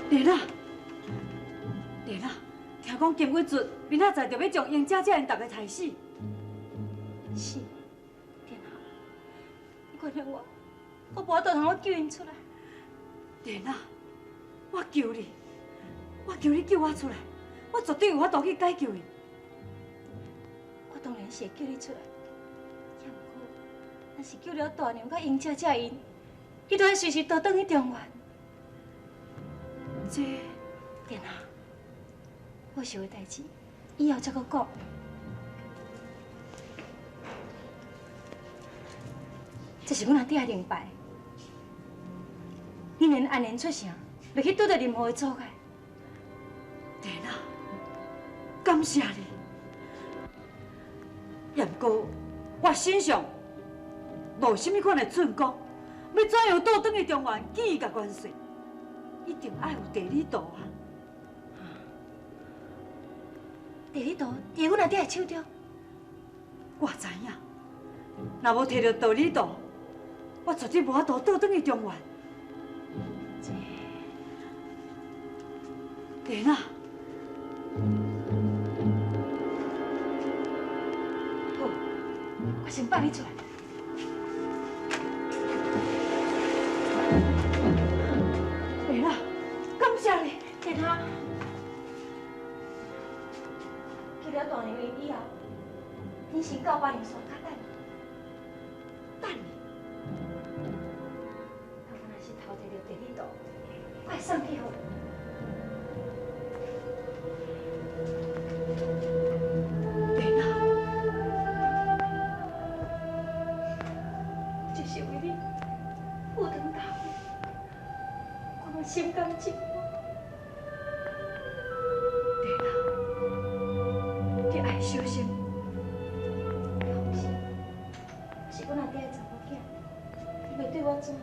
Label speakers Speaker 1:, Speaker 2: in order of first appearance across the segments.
Speaker 1: 莲娜，莲娜，听讲金贵准明仔载就要将英姐姐因大家杀死。
Speaker 2: 是，莲娜，你原谅我，我无法度通我救因出来。
Speaker 1: 莲娜，我求你，我求你救我出来，我绝对有法度去解救伊。
Speaker 2: 我当然是会救你出来，也毋过，若是救了大娘甲英姐姐因，你都要随时倒转去中原。
Speaker 1: 这，
Speaker 2: 莲娜，我想的代志，以后再搁讲。这是阮阿弟的灵牌，你连安然出声，袂去拄着任何的阻碍。
Speaker 1: 莲娜，感谢你。也毋过，我身上无甚物款的寸光，要怎样倒转去中原见伊甲元帅？一定爱有地理图啊！
Speaker 2: 地理图伫阮阿弟的手中。
Speaker 1: 我知影，若无摕到地理图，我绝对无法度倒转去中原。莲娜，
Speaker 2: 好，我先放你出来。
Speaker 1: 莲娜，感谢你。
Speaker 2: 莲娜，去了大娘因以后，你先到八娘山卡等。
Speaker 1: 等你。
Speaker 2: 啊，我若是偷摕到地理图，我会送去互你。
Speaker 1: 莲娜，
Speaker 2: 就是为你赴汤蹈火，我心甘情愿。
Speaker 1: 莲娜，你爱小心。
Speaker 2: 放心，是阮阿爹的查某囝，伊袂对我怎样。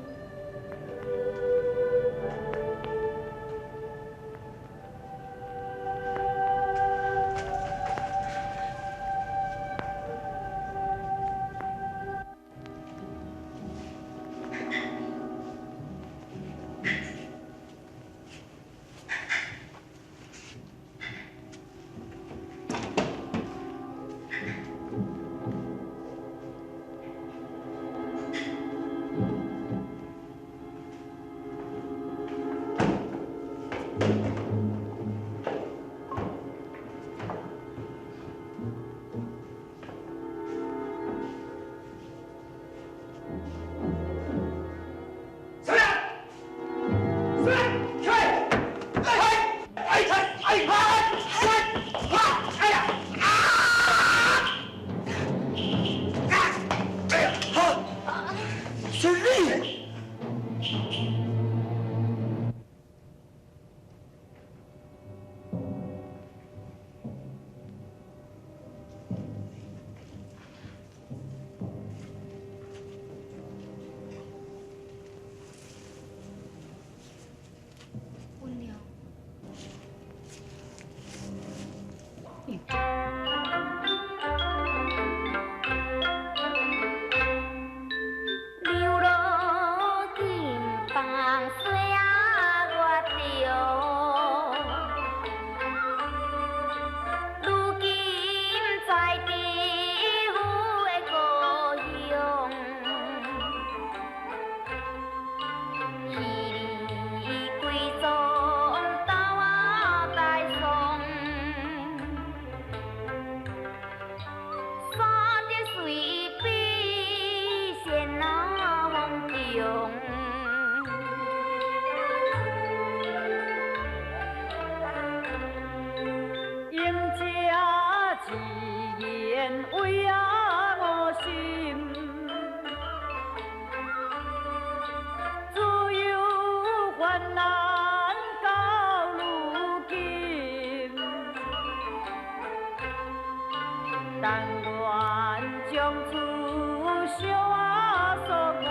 Speaker 3: 但愿将此小所愿，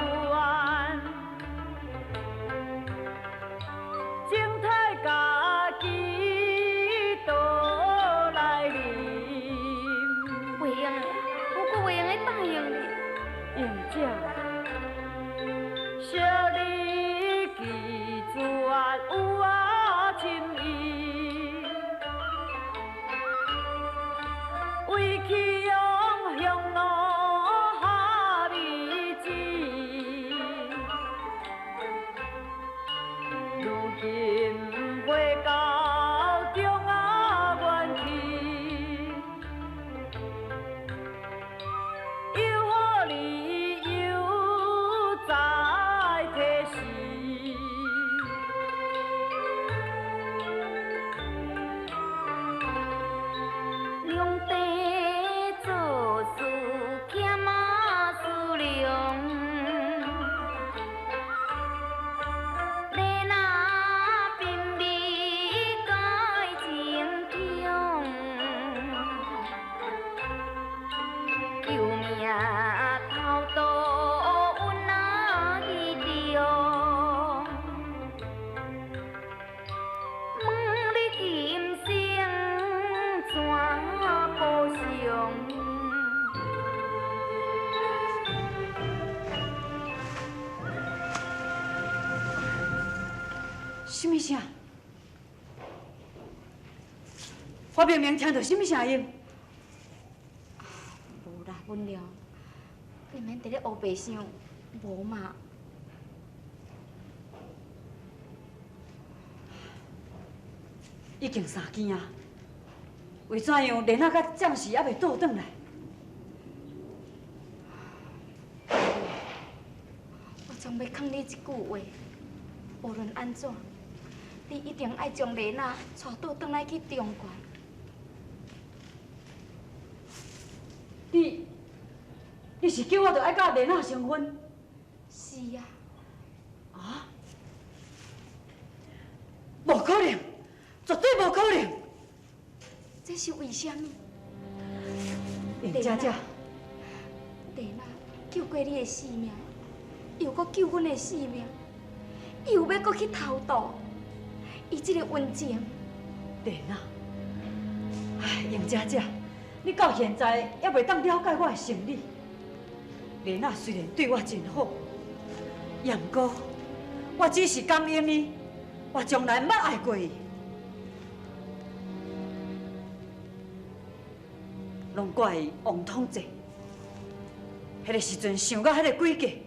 Speaker 3: 静待家己倒来临。
Speaker 2: 袂用，不过袂用的用哩？
Speaker 3: 用这小你记住有我心意，为去用向路下美子，如今回到中啊原去。又好你又在提示，
Speaker 2: 两地做事欠马思量，你那并未改情强，救命头刀阮哪去着？问你今生怎补偿？
Speaker 1: 什么声？我明明听到什么声音？
Speaker 2: 无啦，文良，你免伫咧黑白想，无嘛？
Speaker 1: 已经3更啊，为怎样莲仔甲暂时还袂倒转来？
Speaker 2: 我总要坑你一句话，无论安怎，你一定爱将莲仔带倒转来去中原。
Speaker 1: 你是叫我着爱甲莲仔成婚？
Speaker 2: 是啊，
Speaker 1: 啊？无可能，绝对无可能！
Speaker 2: 这是为什么？
Speaker 1: 林姐姐，
Speaker 2: 莲仔救过你的性命，又搁救阮的性命，又要搁去偷渡，伊这个温情，
Speaker 1: 莲仔，哎，杨姐姐，你到现在还袂当了解我的心理。莲仔虽然对我真好，也毋过我只是感恩伊，我从来毋捌爱过伊。拢怪伊王统济，迄个时阵想到迄个诡计，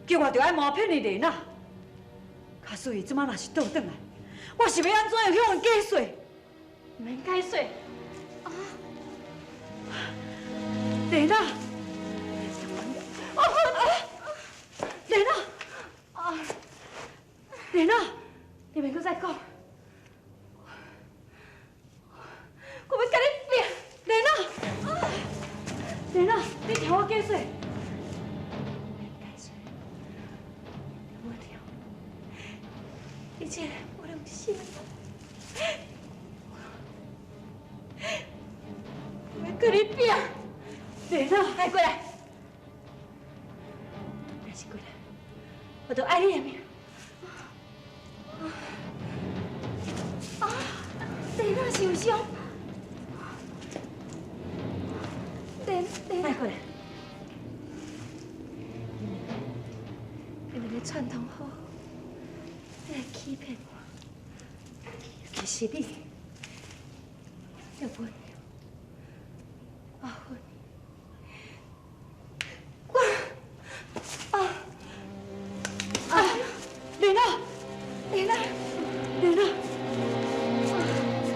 Speaker 1: 叫我着爱瞒骗伊莲仔。假使伊即摆若是倒转来，我是要安怎样向伊解释？
Speaker 2: 免解释。
Speaker 1: 莲仔，莲仔，莲仔，你免搁再讲，我要甲你拼，莲仔，莲仔，你听我解释。
Speaker 2: 我听，一切我用心，我要跟你拼。
Speaker 1: 莲仔，
Speaker 2: 来过来，还是过来，我都爱你的命。莲仔受伤，莲
Speaker 1: 来过来，
Speaker 2: 你们的串通好，你来欺骗我，其实你要问我恨
Speaker 1: 莲仔，
Speaker 2: 莲仔，
Speaker 1: 莲仔，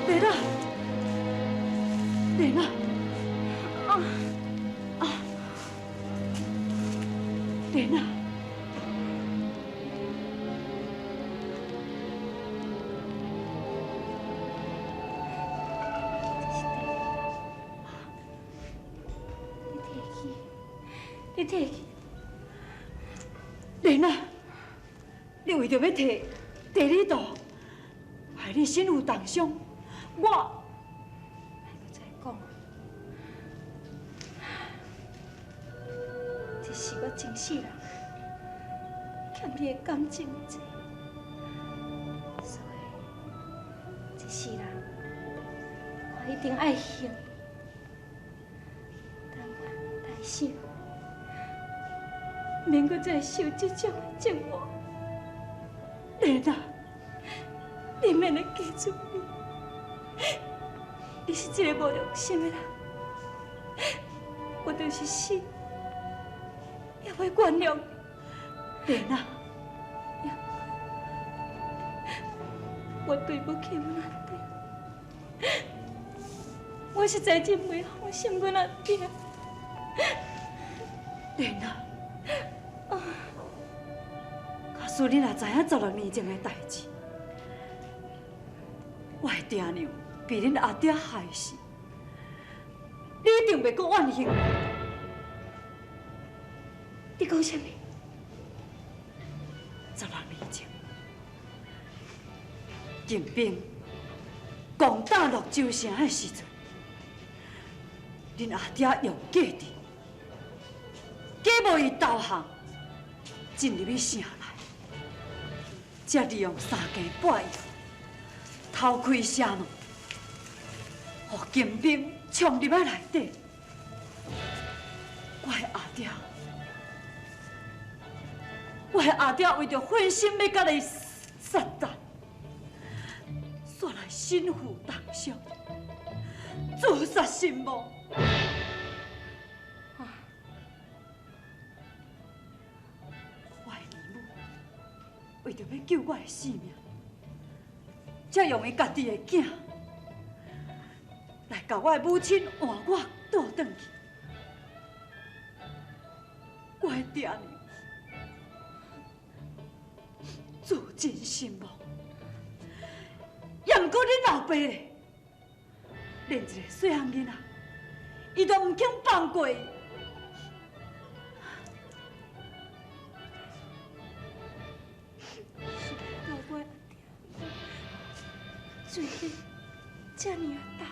Speaker 1: 莲仔，莲仔，莲仔。
Speaker 2: 你摕去，
Speaker 1: 莲仔，你为着要摕你度，害你身负重伤，我
Speaker 2: 再讲，这是我前世人欠你的感情债，所以这世人我一定爱还。但我来生，免搁再受这种的折磨。
Speaker 1: 莲啊，
Speaker 2: 你免来记住你，你是一个无良心的人，我就是死，也会原谅你。
Speaker 1: 莲啊，
Speaker 2: 我对不起阮阿爹，我实在真袂放心阮阿爹。
Speaker 1: 莲啊，假使你若知影16年前的代志，我的爹娘被恁阿爹害死，你一定袂阁怨恨。
Speaker 2: 你讲什么
Speaker 1: 16年前，任兵攻打泸州城的时阵，恁阿爹用假的，假无伊投降，进入去城内，才利用3更半夜偷开城门，互金兵冲入来内底。我的阿爹为着狠心要甲你杀战，煞来身负重伤，自杀身亡。我的义母为着要救我的性命，才用伊家己的囝来甲我的母亲换我倒转去。我的爹娘自尽身亡，也毋过恁老爸咧，连一个细汉囡仔，伊都毋肯放过伊。
Speaker 2: 到我阿爹，罪孽这么大，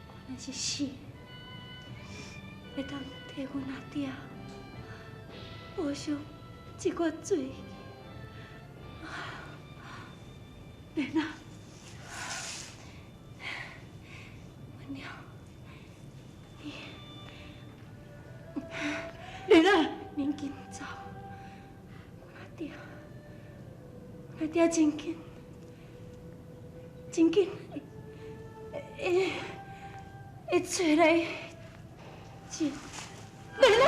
Speaker 2: 我若是死，会当替阮阿爹补偿这个罪。
Speaker 1: 莲啊，
Speaker 2: 文娘，
Speaker 1: 莲啊，
Speaker 2: 免紧走，阿爹真紧，会找来钱。
Speaker 1: 莲啊，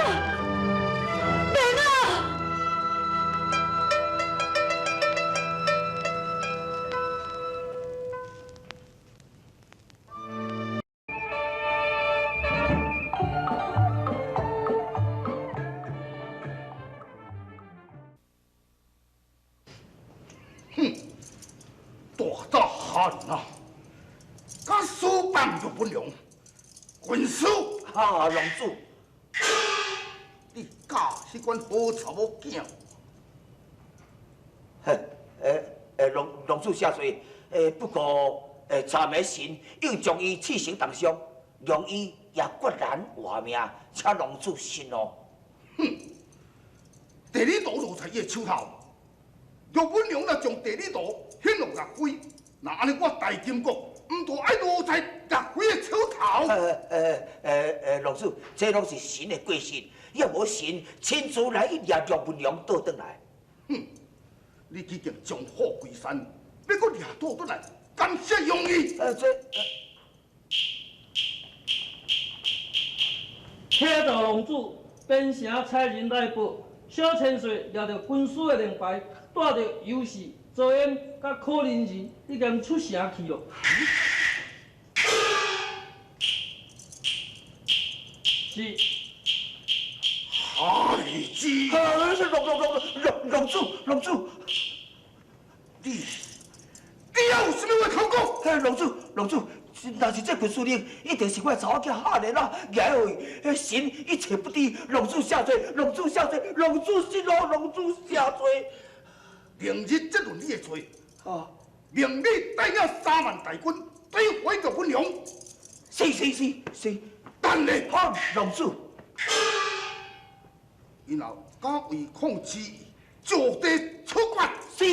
Speaker 1: 莲啊！
Speaker 4: 大汉啊！敢私放入本梁，军师
Speaker 5: 啊，龙主，
Speaker 4: 你教迄款好查某囝？
Speaker 5: 龙主下罪，不过查明神又将伊刺成重伤，让伊也决然活命，请龙主息怒。
Speaker 4: 地理图落在伊的手头，若本梁若将地理图显落岳飞，那安尼我大金国唔多爱落在岳飞的手头。
Speaker 5: 龙主，这拢是神的过失，要无神亲自来一掠将本梁倒转来。
Speaker 4: 你已经将祸归山，要搁掠倒转来，感谢用意。
Speaker 6: 启奏龙主，边城差人来报，小千岁掠着军师的令牌，带着油士、赵燕甲可能人已经出城去了。是。
Speaker 4: 孩子，
Speaker 5: 龙主，
Speaker 4: 你还有什么话通讲？
Speaker 5: 龙主，若是这群司令，一定是我查某囝下人啦，惹祸，神一切不知，龙主下罪，龙主息怒，龙主下罪。
Speaker 4: 明日这论你的罪，
Speaker 5: 啊，
Speaker 4: 明日带领3万大军对回到本梁。
Speaker 5: 是，
Speaker 4: 等咧，
Speaker 5: 好，龙主。
Speaker 4: 然后敢为控制就地处决。
Speaker 5: 是。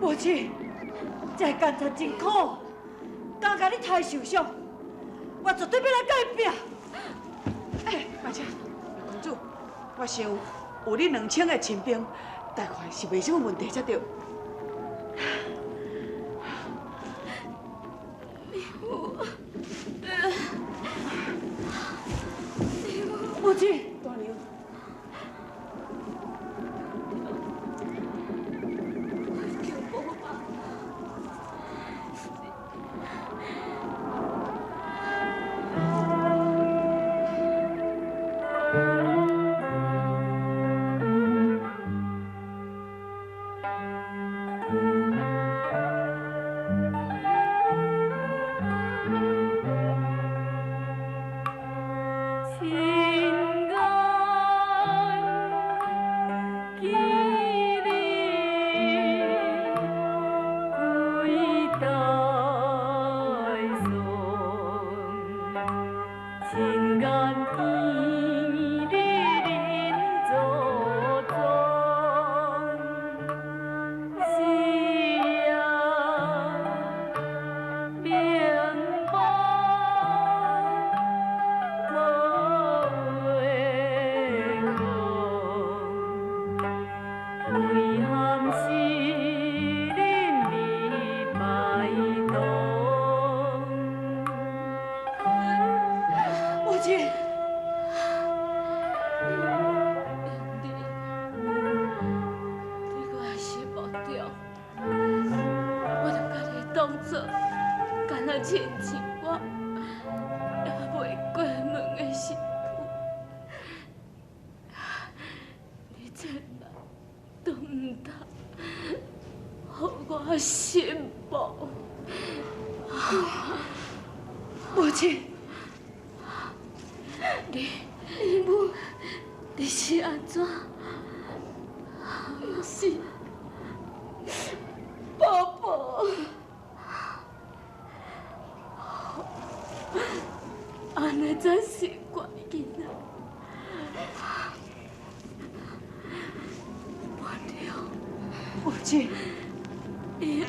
Speaker 1: 母亲，这干柴真苦，敢甲你太受伤，我绝对要来改变。
Speaker 7: 哎，马姐，公主，我想有你2000个亲兵，大概是袂什么问题才对。
Speaker 1: 母亲，
Speaker 7: 大娘，
Speaker 3: 情感激励归大宋，情感激励人祖宗，是啊，明白。遗憾是恁未摆动。
Speaker 7: 母亲，
Speaker 2: 你我是无着，我就甲你当作干那亲像我也未过门的媳妇，你千万都唔通让我失望。
Speaker 7: 母亲，
Speaker 2: 你是安怎？是宝宝，安尼才是乖囡仔。
Speaker 7: 母亲，
Speaker 2: 以后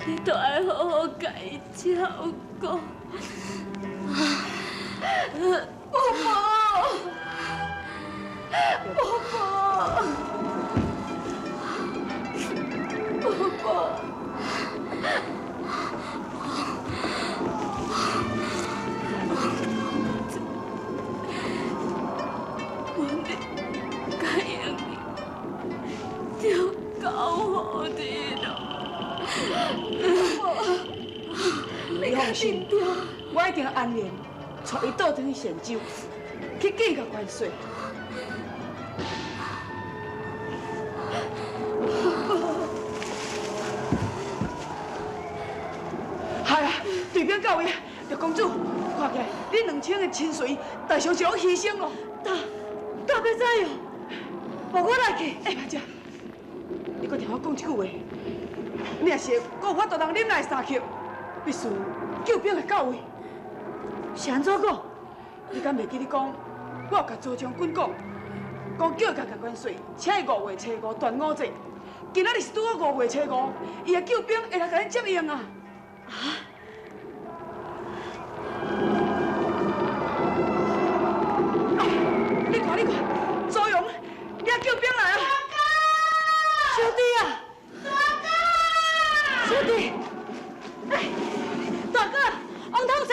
Speaker 2: 你都要好好甲伊照顾。宝宝，宝宝，宝宝。我哋该用就教好你咯。
Speaker 7: 你放心，我一定安然带伊倒转去泉州，去见个元帅。系啊，对兵到位，着公主，看起来你2000个亲随，大小就牺牲咯。
Speaker 1: 大要怎样？无我来去。
Speaker 7: 哎，妈姐，你搁听我讲一句话，你若是搁有法度人忍耐3刻，必须救兵会到位。
Speaker 1: 是安怎讲？
Speaker 7: 你敢袂记你讲，我有甲周将军讲，讲叫伊甲元帅请伊5月初5断5节，今仔日是拄好5月初5，伊的救兵会来甲咱接应啊！你看，周勇，你要救兵来啊！
Speaker 1: 小弟啊，小弟，哎，大哥，王同志，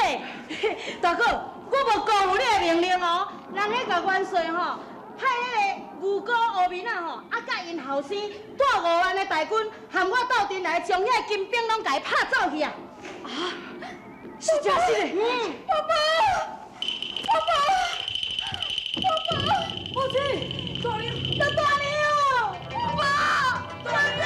Speaker 1: 大哥，我无辜负你的命令哦，咱迄个元帅吼，派迄个牛哥乌面仔吼，啊甲因后生带5万的大军，含我斗阵来，将遐金兵拢甲伊拍走去啊！啊，是真是的。爸爸，爸爸，爸爸，母亲，大娘，大娘，爸爸，大娘。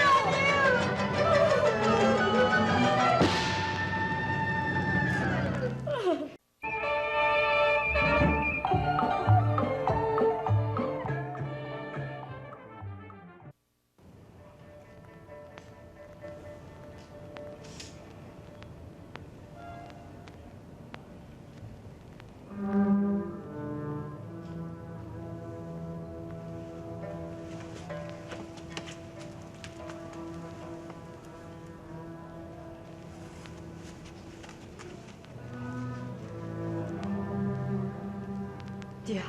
Speaker 1: 爹，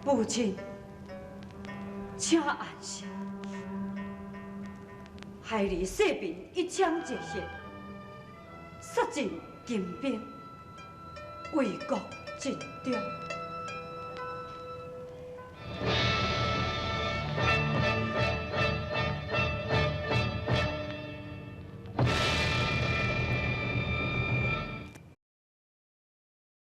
Speaker 1: 父亲，请安心。孩儿细病一枪一血，杀进金兵，为国尽忠。